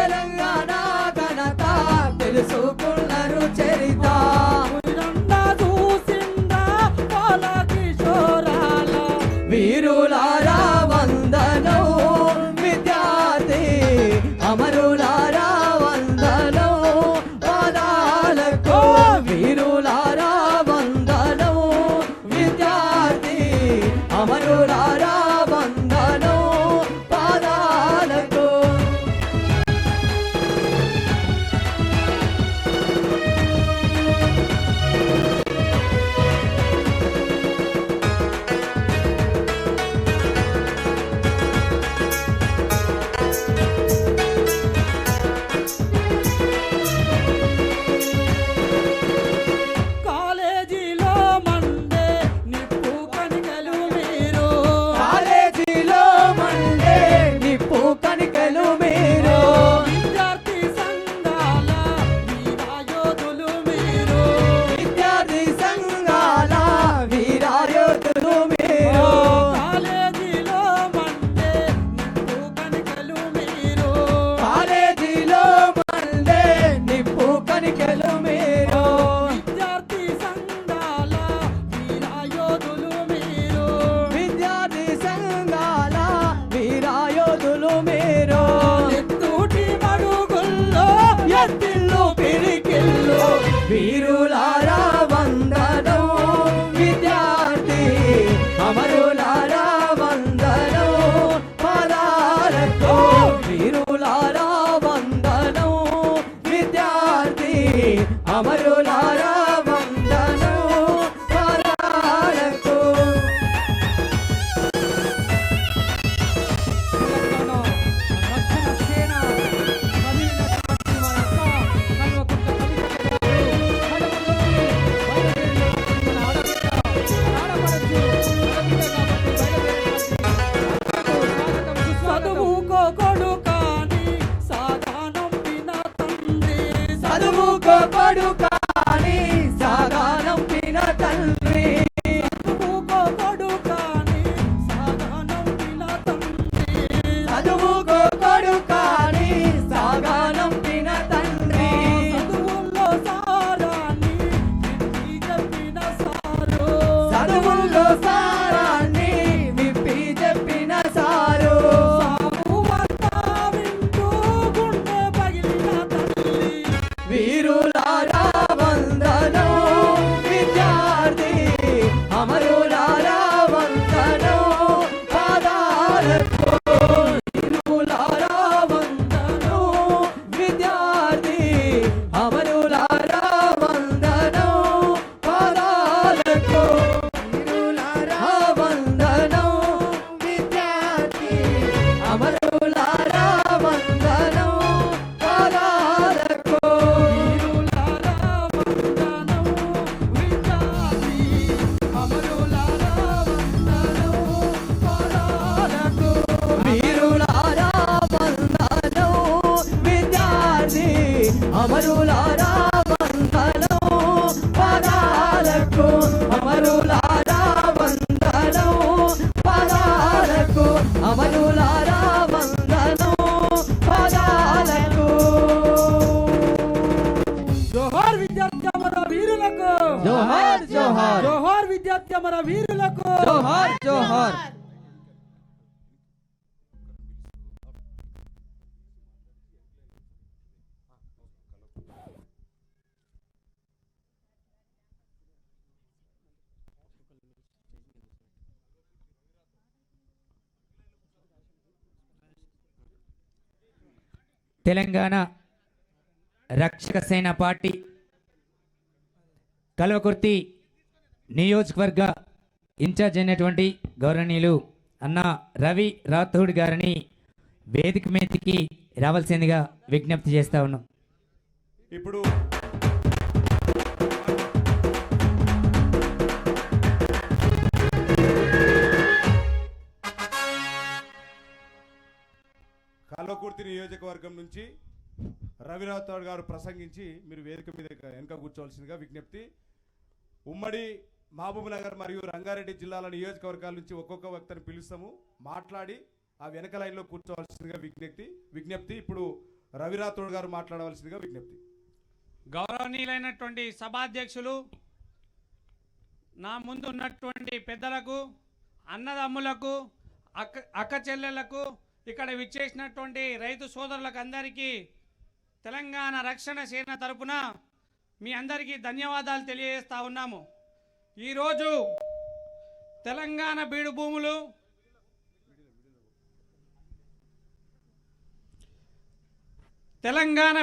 తెలంగాణ ఘనత తెలుసుకున్నారు చరిత చూసిందా బాల కిషోరాల వీరులారా వందనం విద్యార్థి అమరులారా వందనం పాదాలకు వీరులారా వందనం విద్యార్థి అమరులారా వందనం పాదాలకు కాలేజీలో మండే నిప్పు కణికలు మీరు కాలేజీలో మండే నిప్పు కణికలు మీరు విద్యార్థి సంఘాల వీరాయోధులు మీరు విద్యార్థి సంఘాల వీరాయోధులు మీరు కాలేజీలో మండే నిప్పు కణికలు మీరు కాలేజీలో మండే నిప్పు కణికలు మీరు విద్యార్థి సంఘాల వీరాయోధులు మీరు విద్యార్థి సంఘాల వీరాయోధులు మీరు ఎత్తుటి మడుగుల్లో ఎత్తిల్లు పిరికిల్లు వీరులారా వందనం విద్యార్థి అమరులారా వందనం పాదాలకు వీరులారా వందనం విద్యార్థి అమరులారా వందనం పాదాలకు చదువుకో కొడుకాని సాగానంపిన తండ్రి చదువుకో కొడుకాని సాగానంపిన తండ్రి చదువుకో కొడుకాని సాగానంపిన తండ్రి చదువుకో కొడుకాని సాగానంపిన తండ్రి చదువుల్లో సారాన్ని విప్పి చెప్పిన సారు చదువుల్లో సారాన్ని విప్పి చెప్పిన సారు సాగు వార్త వింటూ గుండె పగిలిన తల్లి వీరులారా వందనం విద్యార్థి అమరులారా వందనం పాదాలకు వీరులారా వందనం విద్యార్థి అమరులారా వందనం పాదాలకు వీరులారా వందనం విద్యార్థి అమరులారా వందనం పాదాలకు వీరులారా వందనం విద్యార్థి అమరులారా వందనం పాదాలకు వీరులారా వందనం విద్యార్థి అమరులారా వందనం పాదాలకు అమరులారా వందనం పాదాలకు అమరులారా వందనం పాదాలకు జోహార్ విద్యార్థి అమర వీరులకు జోహార్ జోహార్ జోహార్ విద్యార్థి అమర వీరులకు జోహార్ జోహార్ తెలంగాణ రక్షక సేన పార్టీ కల్వకుర్తి నియోజకవర్గ ఇన్ఛార్జ్ అయినటువంటి గౌరవనీయులు అన్న రవి రాథోడ్ గారిని వేదిక మీదకి రావాల్సిందిగా విజ్ఞప్తి చేస్తా ఉన్నాం. ఇప్పుడు కల్వకుర్తి నియోజకవర్గం నుంచి రవి రాథోడ్ గారు ప్రసంగించి మీరు వేదిక మీద వెనక కూర్చోవలసిందిగా విజ్ఞప్తి. ఉమ్మడి మహబూబ్ నగర్ మరియు రంగారెడ్డి జిల్లాల నియోజకవర్గాల నుంచి ఒక్కొక్క వ్యక్తిని పిలుస్తాము, మాట్లాడి ఆ వెనక లైన్లో కూర్చోవలసిందిగా విజ్ఞప్తి. ఇప్పుడు రవి రాథోడ్ గారు మాట్లాడవలసిందిగా విజ్ఞప్తి. గౌరవనీయులైనటువంటి సభాధ్యక్షులు, నా ముందు ఉన్నటువంటి పెద్దలకు, అన్నదమ్ములకు, అక్క చెల్లెళ్లకు, ఇక్కడ విచ్చేసినటువంటి రైతు సోదరులకు అందరికీ తెలంగాణ రక్షణ సేన తరపున మీ అందరికీ ధన్యవాదాలు తెలియజేస్తా ఉన్నాము. ఈరోజు తెలంగాణ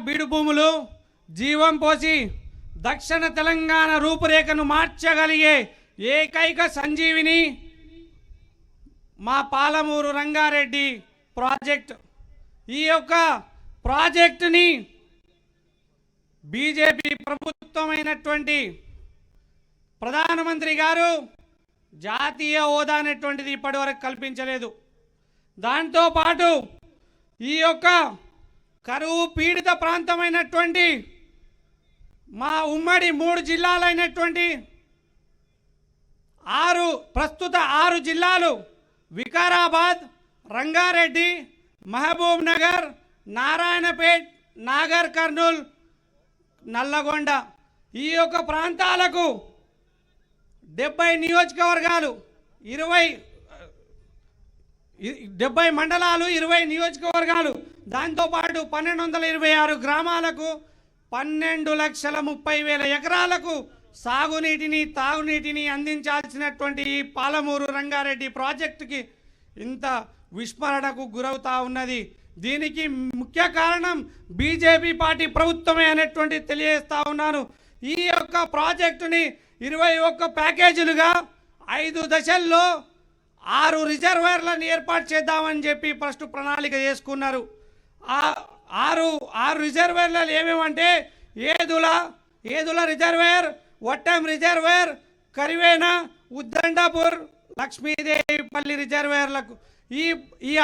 బీడు భూములు జీవం పోసి దక్షిణ తెలంగాణ రూపురేఖను మార్చగలిగే ఏకైక సంజీవిని మా పాలమూరు రంగారెడ్డి ప్రాజెక్ట్. ఈ యొక్క ప్రాజెక్టుని బీజేపీ ప్రభుత్వమైనటువంటి ప్రధానమంత్రి గారు జాతీయ హోదా అనేటువంటిది ఇప్పటివరకు కల్పించలేదు. దాంతోపాటు ఈ యొక్క కరువు పీడిత ప్రాంతమైనటువంటి మా ఉమ్మడి 3 జిల్లాలైనటువంటి ప్రస్తుత 6 జిల్లాలు వికారాబాద్, రంగారెడ్డి, మహబూబ్ నగర్, నారాయణపేట్, నాగర్ కర్నూల్, నల్లగొండ, ఈ యొక్క ప్రాంతాలకు 70 నియోజకవర్గాలు, 70 మండలాలు, 20 నియోజకవర్గాలు, దాంతోపాటు 1226 గ్రామాలకు 12,30,000 ఎకరాలకు సాగునీటిని, తాగునీటిని అందించాల్సినటువంటి ఈ పాలమూరు రంగారెడ్డి ప్రాజెక్టుకి ఇంత విస్మరణకు గురవుతా ఉన్నది. దీనికి ముఖ్య కారణం బీజేపీ పార్టీ ప్రభుత్వమే అనేటువంటి తెలియజేస్తా ఉన్నాను. ఈ యొక్క ప్రాజెక్టుని 21 ప్యాకేజీలుగా 5 దశల్లో 6 రిజర్వాయర్లను ఏర్పాటు చేద్దామని చెప్పి ఫస్ట్ ప్రణాళిక చేసుకున్నారు. ఆ 6 రిజర్వాయర్లు ఏమేమంటే ఏదుల రిజర్వాయర్, వట్టం రిజర్వాయర్, కరివేన, ఉద్దండాపూర్, లక్ష్మీదేవిపల్లి రిజర్వాయర్లకు ఈ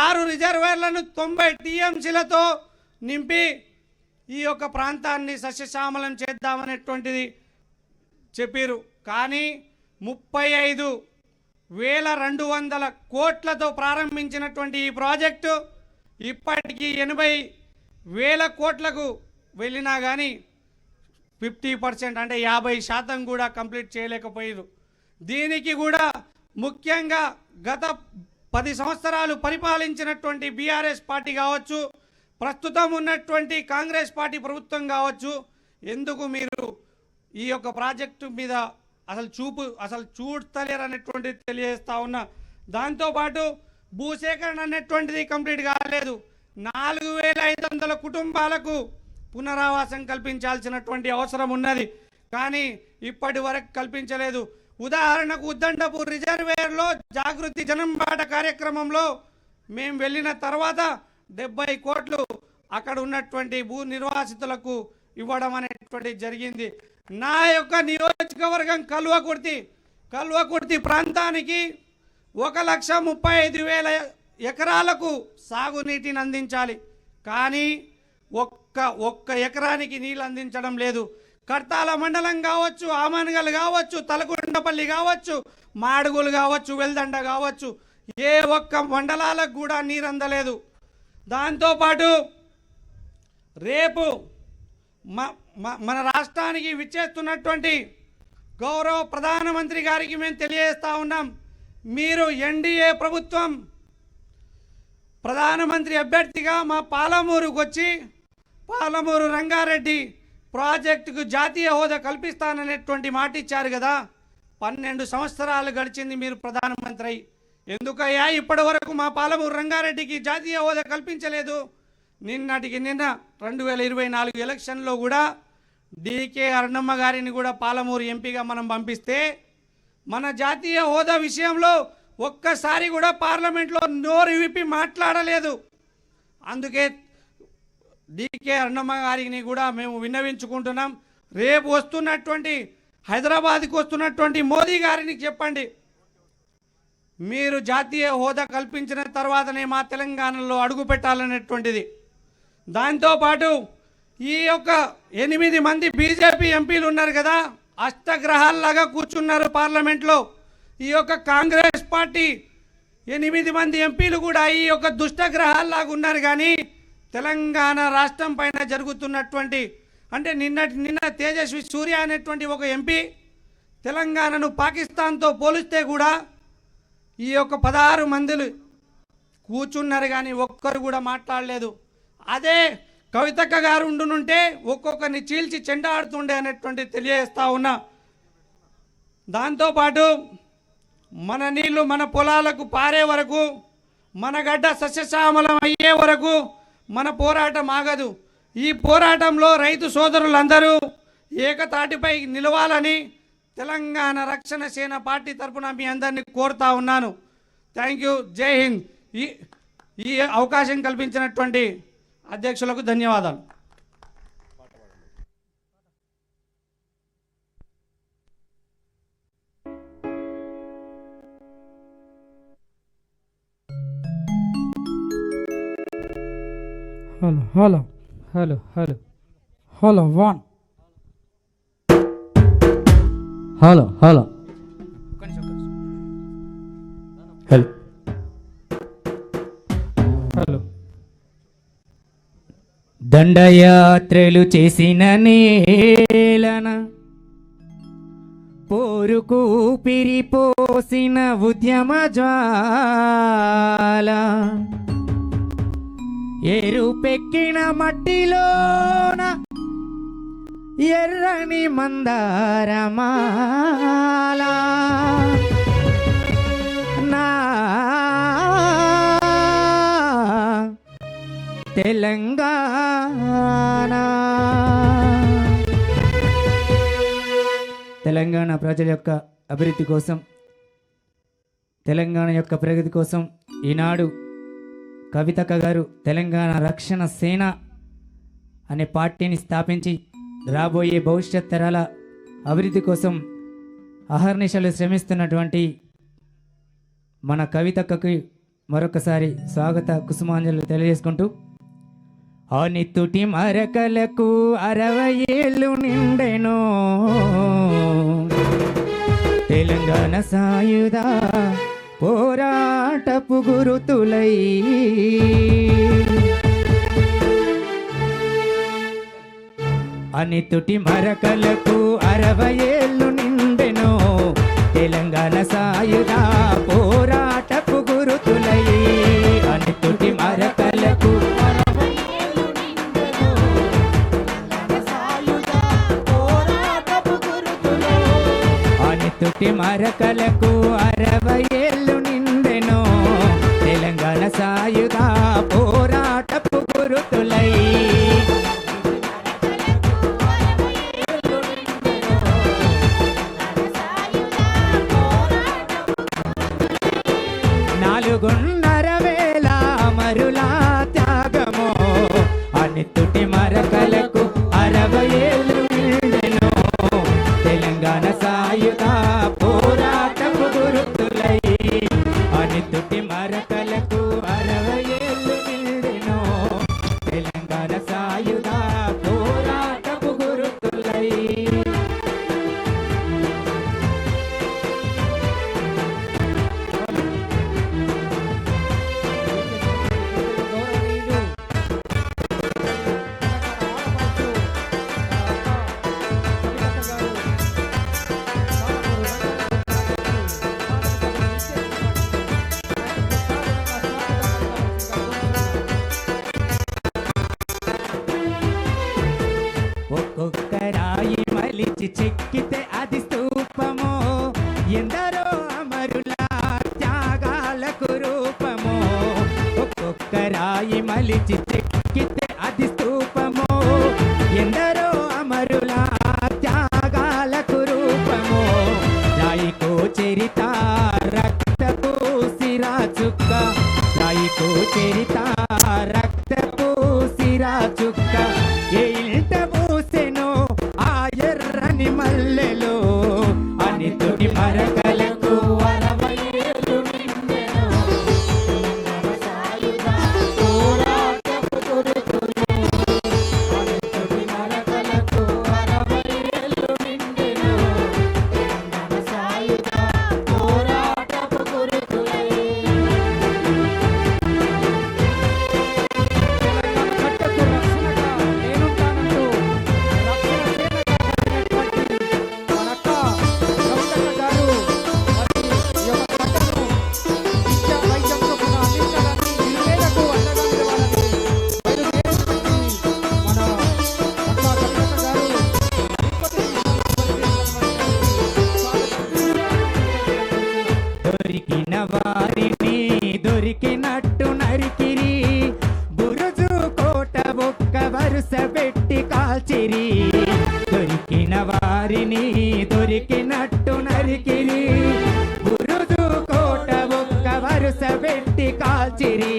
6 రిజర్వాయర్లను 90 టీఎంసీలతో నింపి ఈ యొక్క ప్రాంతాన్ని సస్యశ్యామలం చేద్దామనేటువంటిది చెప్పారు. కానీ 35,200 కోట్లతో ప్రారంభించినటువంటి ఈ ప్రాజెక్టు ఇప్పటికీ 80,000 కోట్లకు వెళ్ళినా కానీ 50% అంటే 50% కూడా కంప్లీట్ చేయలేకపోయారు. దీనికి కూడా ముఖ్యంగా గత 10 సంవత్సరాలు పరిపాలించినటువంటి బీఆర్ఎస్ పార్టీ కావచ్చు, ప్రస్తుతం ఉన్నటువంటి కాంగ్రెస్ పార్టీ ప్రభుత్వం కావచ్చు, ఎందుకు మీరు ఈ యొక్క ప్రాజెక్టు మీద అసలు చూడలేరు అనేటువంటిది తెలియజేస్తా ఉన్నా. దాంతోపాటు భూసేకరణ అనేటువంటిది కంప్లీట్ కాలేదు. 4,500 కుటుంబాలకు పునరావాసం కల్పించాల్సినటువంటి అవసరం ఉన్నది, కానీ ఇప్పటి వరకు కల్పించలేదు. ఉదాహరణకు ఉద్దండపూర్ రిజర్వేయర్లో జాగృతి జనంబాట కార్యక్రమంలో మేము వెళ్ళిన తర్వాత 70 కోట్లు అక్కడ ఉన్నటువంటి భూ నిర్వాసితులకు ఇవ్వడం అనేటువంటి జరిగింది. నా యొక్క నియోజకవర్గం కల్వకుర్తి ప్రాంతానికి 1,35,000 ఎకరాలకు సాగునీటిని అందించాలి, కానీ ఒక్క ఎకరానికి నీళ్ళు అందించడం లేదు. కర్తాల మండలం కావచ్చు, ఆమన్గల్ కావచ్చు, తలకొండపల్లి కావచ్చు, మాడుగులు కావచ్చు, వెల్దండ కావచ్చు, ఏ ఒక్క మండలాలకు కూడా నీరు అందలేదు. దాంతోపాటు రేపు మన రాష్ట్రానికి విచ్చేస్తున్నటువంటి గౌరవ ప్రధానమంత్రి గారికి మేము తెలియజేస్తా ఉన్నాం, మీరు ఎన్డీఏ ప్రభుత్వం ప్రధానమంత్రి అభ్యర్థిగా మా పాలమూరుకు వచ్చి పాలమూరు రంగారెడ్డి ప్రాజెక్టుకు జాతీయ హోదా కల్పిస్తాననేటువంటి మాట ఇచ్చారు కదా. 12 సంవత్సరాలు గడిచింది మీరు ప్రధానమంత్రి అయి. ఎందుకయ్యా ఇప్పటి వరకు మా పాలమూరు రంగారెడ్డికి జాతీయ హోదా కల్పించలేదు? నిన్న 2024 ఎలక్షన్లో కూడా డీకే అరుణమ్మ గారిని కూడా పాలమూరు ఎంపీగా మనం పంపిస్తే మన జాతీయ హోదా విషయంలో ఒక్కసారి కూడా పార్లమెంట్లో నోరు విప్పి మాట్లాడలేదు. అందుకే డీకే అరుణమ్మ గారిని కూడా మేము విన్నవించుకుంటున్నాం, రేపు వస్తున్నటువంటి హైదరాబాద్కి వస్తున్నటువంటి మోదీ గారిని చెప్పండి, మీరు జాతీయ హోదా కల్పించిన తర్వాతనే మా తెలంగాణలో అడుగు పెట్టాలనేటువంటిది. దాంతోపాటు ఈ యొక్క 8 మంది బీజేపీ ఎంపీలు ఉన్నారు కదా, అష్టగ్రహాల్లాగా కూర్చున్నారు పార్లమెంట్లో. ఈ యొక్క కాంగ్రెస్ పార్టీ 8 మంది ఎంపీలు కూడా ఈ యొక్క దుష్టగ్రహాల్లాగా ఉన్నారు, కానీ తెలంగాణ రాష్ట్రం పైన జరుగుతున్నటువంటి అంటే నిన్న తేజస్వి సూర్య అనేటువంటి ఒక ఎంపీ తెలంగాణను పాకిస్తాన్తో పోలిస్తే కూడా ఈ యొక్క 16 మందిలు కూర్చున్నారు కానీ ఒక్కరు కూడా మాట్లాడలేదు. అదే కవితక్క గారు ఉండునుంటే ఒక్కొక్కరిని చీల్చి చెండాడుతుండే అనేటువంటి తెలియజేస్తా ఉన్నా. దాంతోపాటు మన నీళ్లు మన పొలాలకు పారే వరకు, మన గడ్డ సస్యశ్యామలం అయ్యే వరకు మన పోరాటం ఆగదు. ఈ పోరాటంలో రైతు సోదరులందరూ ఏకతాటిపై నిలవాలని తెలంగాణ రక్షణ సేన పార్టీ తరఫున మీ అందరినీ కోరుతా ఉన్నాను. Thank you. జై హింద్. ఈ అవకాశం కల్పించినటువంటి అధ్యక్షులకు ధన్యవాదాలు. Hello hello hello hello hello 1 hello hello hello hello దండయాత్రలు చేసిన నేలన పోరుకు పిరిపోసిన ఉద్యమ జ్వాల ఎరుపెక్కిన మట్టిలోన ఎర్రని మందారమాల నా తెలంగాణ ప్రజల యొక్క అభివృద్ధి కోసం, తెలంగాణ యొక్క ప్రగతి కోసం ఈనాడు కవితక్క గారు తెలంగాణ రక్షణ సేన అనే పార్టీని స్థాపించి రాబోయే భవిష్యత్ తరాల అభివృద్ధి కోసం అహర్నిశలు శ్రమిస్తున్నటువంటి మన కవితక్కకి మరొకసారి స్వాగత కుసుమాంజలు తెలియజేసుకుంటూ, ఆ నిత్తుటి మరకలకు 60 ఏళ్ళు నిండెనో తెలంగాణ సాయుధ పోరాటపు గురుతులై అనితుటి మరకలకు 60 ఏళ్ళు నిండెనో తెలంగాణ సాయుధ పోరాటపు గురుతులై అనితుటి మరకలకు అనితుటి మరకలకు 60 ఏళ్ళు నిండెనో తెలంగాణ సాయుధ పోరాటపు గురుతులై నాలుగున్నర వేల అమరుల త్యాగమో అనితుటి మరకలకు 60 ఏళ్ళు నిండెనో తెలంగాణ సాయుధ పోరాటపు గురుతులై అనితుటి మరకలకు 60 ఏళ్ళు నిండెనో తెలంగాణ సాయుధ పోరాటపు గురుతులై ఒక్కొక్క రాయి మలిచి చెక్కితే అది స్తూపమో ఎందరో అమరుల త్యాగాలకు రూపమో ఒక్కొక్క రాయి మలిచి చెక్కితే అది స్తూపమో ఎందరో అమరుల త్యాగాలకు రూపమో రాయికో చరిత రక్తపు సిరా చుక్క రాయికో చరిత రక్తపు సిరా చుక్క ఏ ఇంట పూసెనో ఆ ఎర్రని మల్లెలో అనితుడి మరకలకు 60 ఏళ్ళు నిండెనో సాయుధ పోరాటపు గురుతులై అనితుడి మరకలకు 60 ఏళ్ళు నిండెనో సాయుధ పోరాటపు గురుతులై కాల్చిరి, దొరికిన వారిని దొరికినట్టు నరికిరి, బురుదు కోట ఒక్క వరుస పెట్టి కాల్చిరి,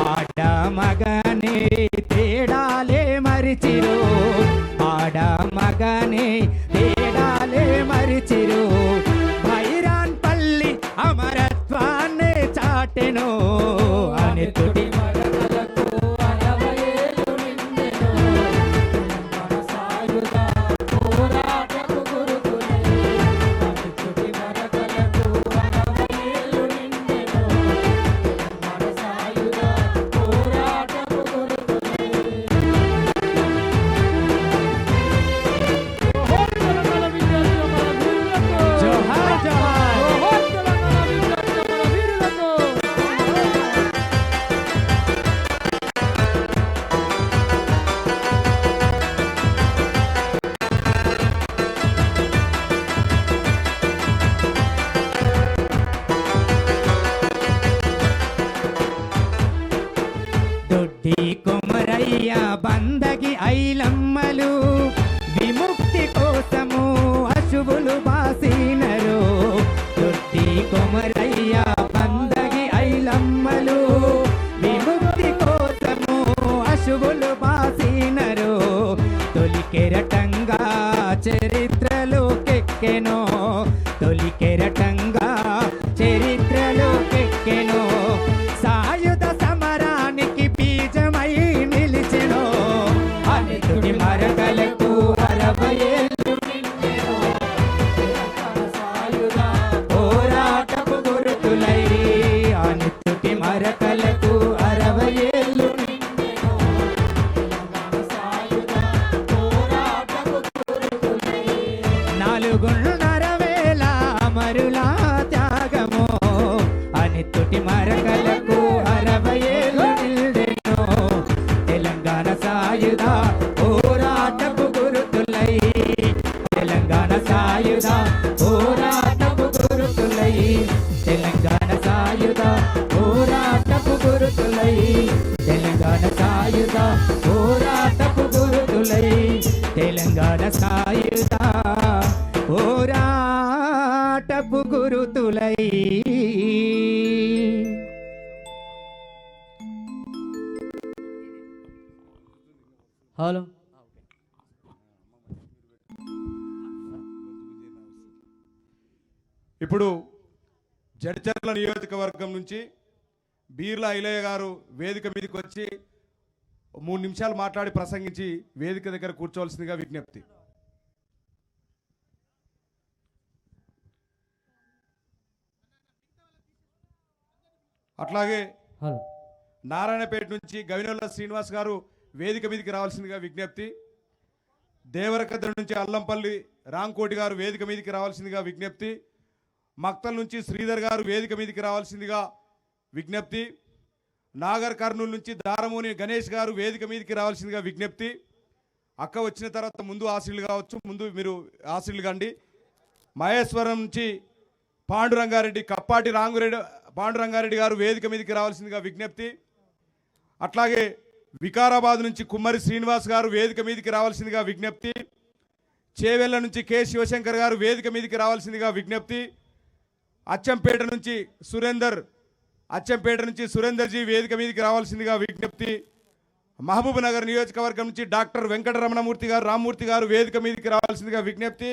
ఆడ మగనే తేడాలే మరిచిరు, ఆడ మగనే తేడాలే మరిచిరు, భైరాన్ పల్లి అమరత్వాన్ని చాటెను, అని తుడి మరకలకు 60 ఏళ్ళు నిండెను. మన సాయుధ పోరాటపు గురుతులై అనితుడి మరకలకు 60 ఏళ్ళు నిండెను. మన సాయుధ పోరాటపు గురుతులై. జోహార్ తెలంగాణ విద్యార్థుల మన వీరులకు. జోహార్ జోహార్. జోహార్ తెలంగాణ విద్యార్థుల మన వీరులకు. దొడ్డి కొమరయ్య బందగి ఐలమ్మలు విముక్తి కోసము అశువులు బాసినరు, దొడ్డి కొమరయ్య బందగి ఐలమ్మలు విముక్తి కోసము అశువులు బాసినరు, తొలి కెరటంగా చరిత్రలోకెక్కెనో, తొలి కెరటంగా చరిత్రలోకెక్కెనో, సాయుధ సమరానికి బీజమై నిలిచెను, అనితుడి మరకలకు 60 ఏళ్ళు నిండెను. మన సాయుధ పోరాటపు గురుతులై అనితుడి మరకలకు 60 ఏళ్ళు నిండెను. మన సాయుధ పోరాటపు గురుతులై. 4.5 అమరుల త్యాగము, అనితుడి మరకలకు 60 ఏళ్ళు నిండెను, తెలంగాణ సాయుధ పోరాటపు గురుతులై, తెలంగాణ సాయుధ పోరాటపు గురుతులై, తెలంగాణ సాయుధ పోరాటపు గురుతులై, తెలంగాణ సాయుధ పోరాటపు గురుతులై, తెలంగాణ సాయుధ పోరాటపు గురుతులై. హలో ఇప్పుడు జడ్చర్ల నియోజకవర్గం నుంచి బీర్లా ఐలయ్య గారు వేదిక మీదకి వచ్చి 3 నిమిషాలు మాట్లాడి ప్రసంగించి వేదిక దగ్గర కూర్చోవలసిందిగా విజ్ఞప్తి. అట్లాగే హలో నారాయణపేట నుంచి గవినెల్ల శ్రీనివాస్ గారు వేదిక మీదకి రావాల్సిందిగా విజ్ఞప్తి. దేవరకద్ర నుంచి అల్లంపల్లి రాంకోటి గారు వేదిక మీదకి రావాల్సిందిగా విజ్ఞప్తి. మక్తల్ నుంచి శ్రీధర్ గారు వేదిక మీదకి రావాల్సిందిగా విజ్ఞప్తి. నాగర్ కర్నూలు నుంచి దారమోని గణేష్ గారు వేదిక మీదకి రావాల్సిందిగా విజ్ఞప్తి. అక్క వచ్చిన తర్వాత ముందు ఆశీలు కావచ్చు, ముందు మీరు ఆశీలు కండి. మహేశ్వరం నుంచి పాండురంగారెడ్డి కప్పాటి పాండురంగారెడ్డి గారు వేదిక మీదకి రావాల్సిందిగా విజ్ఞప్తి. అట్లాగే వికారాబాద్ నుంచి కుమ్మరి శ్రీనివాస్ గారు వేదిక మీదకి రావాల్సిందిగా విజ్ఞప్తి. చేవెళ్ల నుంచి కె శివశంకర్ గారు వేదిక మీదకి రావాల్సిందిగా విజ్ఞప్తి. అచ్చంపేట నుంచి సురేందర్ జీ వేదిక మీదకి రావాల్సిందిగా విజ్ఞప్తి. మహబూబ్ నగర్ నియోజకవర్గం నుంచి డాక్టర్ వెంకటరమణమూర్తి గారు రామ్మూర్తి గారు వేదిక మీదకి రావాల్సిందిగా విజ్ఞప్తి.